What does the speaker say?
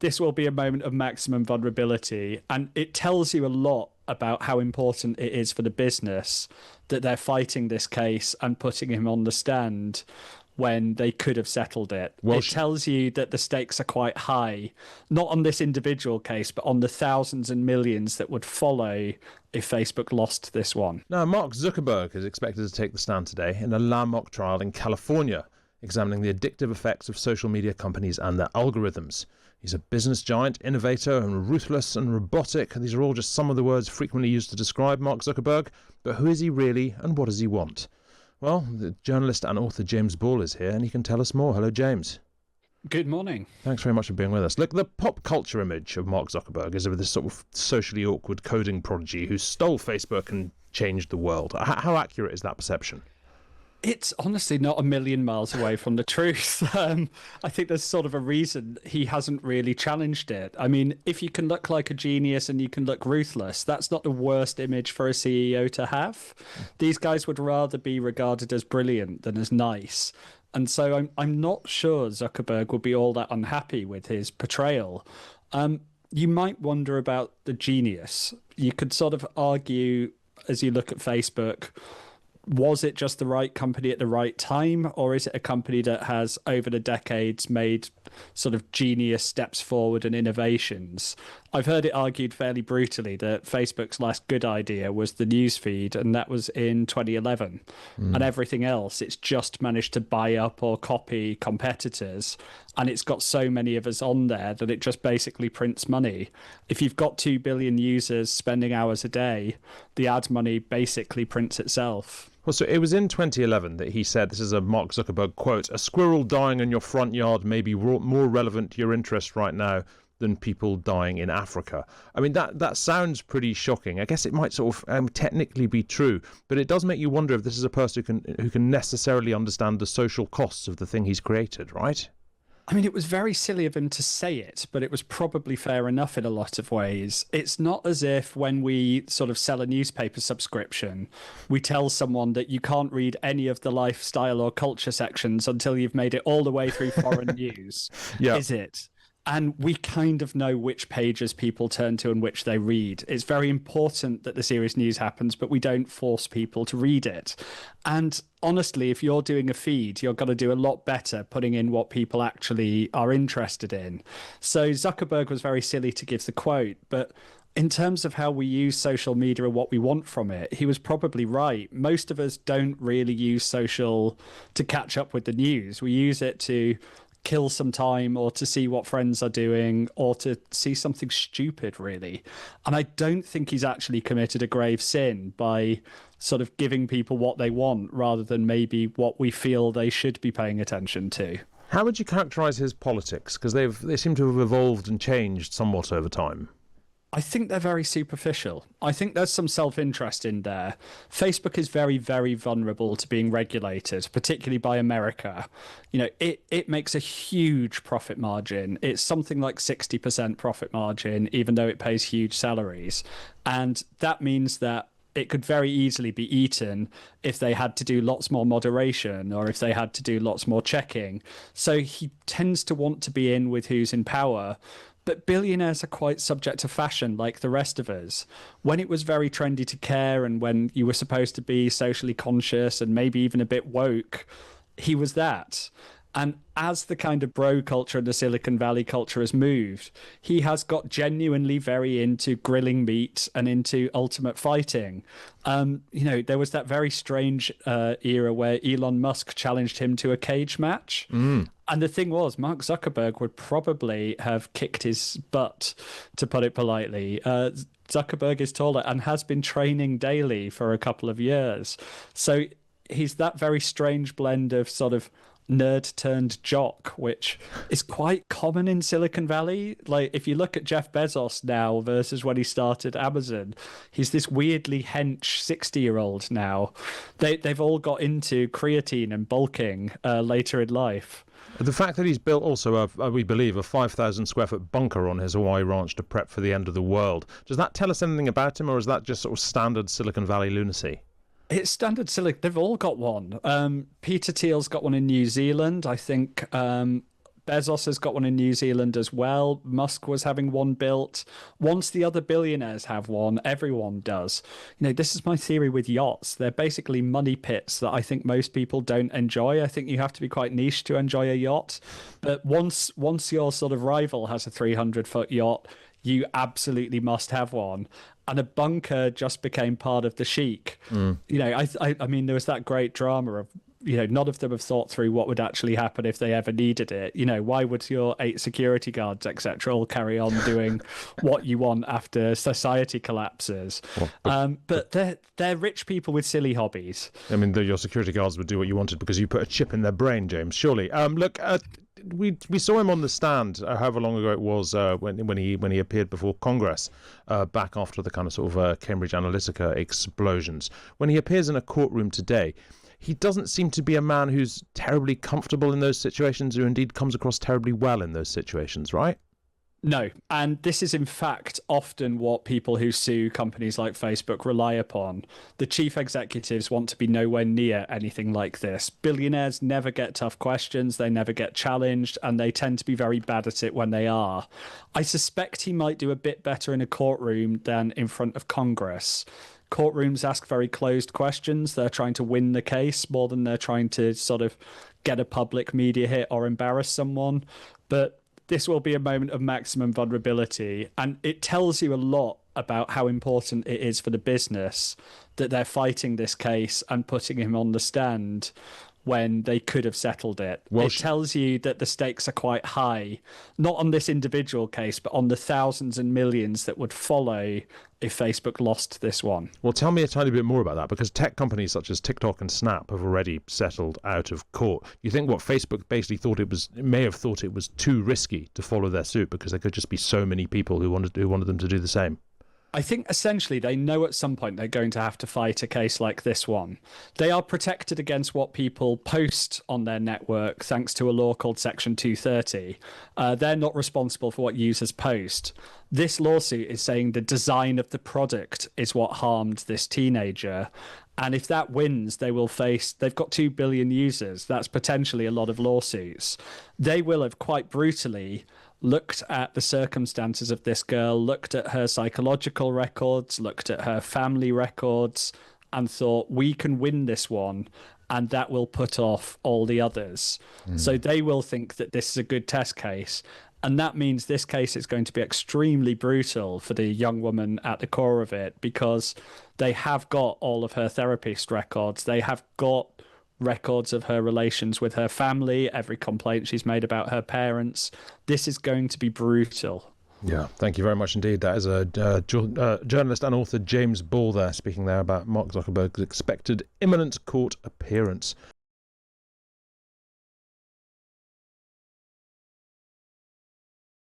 this will be a moment of maximum vulnerability. And it tells you a lot about how important it is for the business that they're fighting this case and putting him on the stand when they could have settled it. Well, it tells you that the stakes are quite high, not on this individual case, but on the thousands and millions that would follow if Facebook lost this one. Now, Mark Zuckerberg is expected to take the stand today in a landmark trial in California, examining the addictive effects of social media companies and their algorithms. He's a business giant, innovator, and ruthless and robotic. These are all just some of the words frequently used to describe Mark Zuckerberg. But who is he really, and what does he want? Well, the journalist and author James Ball is here, and he can tell us more. Hello, James. Good morning. Thanks very much for being with us. Look, the pop culture image of Mark Zuckerberg is of this sort of socially awkward coding prodigy who stole Facebook and changed the world. How accurate is that perception? It's honestly not a million miles away from the truth. I think there's sort of a reason he hasn't really challenged it. I mean, if you can look like a genius and you can look ruthless, that's not the worst image for a CEO to have. These guys would rather be regarded as brilliant than as nice. And so I'm not sure Zuckerberg would be all that unhappy with his portrayal. You might wonder about the genius. You could sort of argue, as you look at Facebook, was it just the right company at the right time, or is it a company that has over the decades made sort of genius steps forward and innovations? I've heard it argued fairly brutally that Facebook's last good idea was the newsfeed, and that was in 2011. And everything else, it's just managed to buy up or copy competitors. And it's got so many of us on there that it just basically prints money. If you've got 2 billion users spending hours a day, the ad money basically prints itself. Well, so it was in 2011 that he said, this is a Mark Zuckerberg quote, "A squirrel dying in your front yard may be more relevant to your interest right now than people dying in Africa." I mean, that sounds pretty shocking. I guess it might sort of technically be true, but it does make you wonder if this is a person who can necessarily understand the social costs of the thing he's created, right? I mean, it was very silly of him to say it, but it was probably fair enough in a lot of ways. It's not as if when we sort of sell a newspaper subscription, we tell someone that you can't read any of the lifestyle or culture sections until you've made it all the way through foreign news, is it? And we kind of know which pages people turn to and which they read. It's very important that the serious news happens, but we don't force people to read it. And honestly, if you're doing a feed, you're going to do a lot better putting in what people actually are interested in. So Zuckerberg was very silly to give the quote, but in terms of how we use social media and what we want from it, he was probably right. Most of us don't really use social to catch up with the news. We use it to kill some time or to see what friends are doing or to see something stupid, really. And I don't think he's actually committed a grave sin by sort of giving people what they want rather than maybe what we feel they should be paying attention to. How would you characterise his politics? Because they seem to have evolved and changed somewhat over time. I think they're very superficial. I think there's some self-interest in there. Facebook is very, very vulnerable to being regulated, particularly by America. You know, it makes a huge profit margin. It's something like 60% profit margin, even though it pays huge salaries. And that means that it could very easily be eaten if they had to do lots more moderation or if they had to do lots more checking. So he tends to want to be in with who's in power. But billionaires are quite subject to fashion like the rest of us. When it was very trendy to care and when you were supposed to be socially conscious and maybe even a bit woke, he was that. And as the kind of bro culture and the Silicon Valley culture has moved, he has got genuinely very into grilling meat and into ultimate fighting. There was that very strange era where Elon Musk challenged him to a cage match. And the thing was, Mark Zuckerberg would probably have kicked his butt, to put it politely. Zuckerberg is taller and has been training daily for a couple of years. So he's that very strange blend of sort of nerd turned jock, which is quite common in Silicon Valley. Like, if you look at Jeff Bezos now versus when he started Amazon, he's this weirdly hench 60-year-old now. They've all got into creatine and bulking later in life. The fact that he's built also, we believe, a 5,000 square foot bunker on his Hawaii ranch to prep for the end of the world, does that tell us anything about him, or is that just sort of standard Silicon Valley lunacy? It's standard Silicon. They've all got one. Peter Thiel's got one in New Zealand. I think Bezos has got one in New Zealand as well. Musk was having one built. Once the other billionaires have one, everyone does. This is my theory with yachts. They're basically money pits that I think most people don't enjoy. I think you have to be quite niche to enjoy a yacht. But once your sort of rival has a 300-foot yacht, you absolutely must have one. And a bunker just became part of the chic. I mean, there was that great drama of, none of them have thought through what would actually happen if they ever needed it. Why would your 8 security guards, etc., all carry on doing what you want after society collapses? But they're rich people with silly hobbies. I mean, your security guards would do what you wanted because you put a chip in their brain, James, surely. Look, we saw him on the stand, however long ago it was, when he appeared before Congress, back after the kind of sort of Cambridge Analytica explosions. When he appears in a courtroom today, he doesn't seem to be a man who's terribly comfortable in those situations, or indeed comes across terribly well in those situations, right? No, and this is in fact often what people who sue companies like Facebook rely upon. The chief executives want to be nowhere near anything like this. Billionaires never get tough questions, they never get challenged, and they tend to be very bad at it when they are. I suspect he might do a bit better in a courtroom than in front of Congress. Courtrooms ask very closed questions. They're trying to win the case more than they're trying to sort of get a public media hit or embarrass someone. But this will be a moment of maximum vulnerability, and it tells you a lot about how important it is for the business that they're fighting this case and putting him on the stand when they could have settled it. It tells you that the stakes are quite high, not on this individual case, but on the thousands and millions that would follow if Facebook lost this one. Well, tell me a tiny bit more about that, because tech companies such as TikTok and Snap have already settled out of court. You think what Facebook basically may have thought it was too risky to follow their suit because there could just be so many people who wanted them to do the same? I think essentially they know at some point they're going to have to fight a case like this one. They are protected against what people post on their network thanks to a law called Section 230. They're not responsible for what users post. This lawsuit is saying the design of the product is what harmed this teenager. And if that wins, they've got 2 billion users. That's potentially a lot of lawsuits. They will have quite brutally looked at the circumstances of this girl, looked at her psychological records, looked at her family records, and thought, we can win this one, and that will put off all the others. So they will think that this is a good test case. And that means this case is going to be extremely brutal for the young woman at the core of it, because they have got all of her therapist records. They have got records of her relations with her family, every complaint she's made about her parents. This is going to be brutal. Yeah, thank you very much indeed. That is a journalist and author James Ball there, speaking there about Mark Zuckerberg's expected imminent court appearance.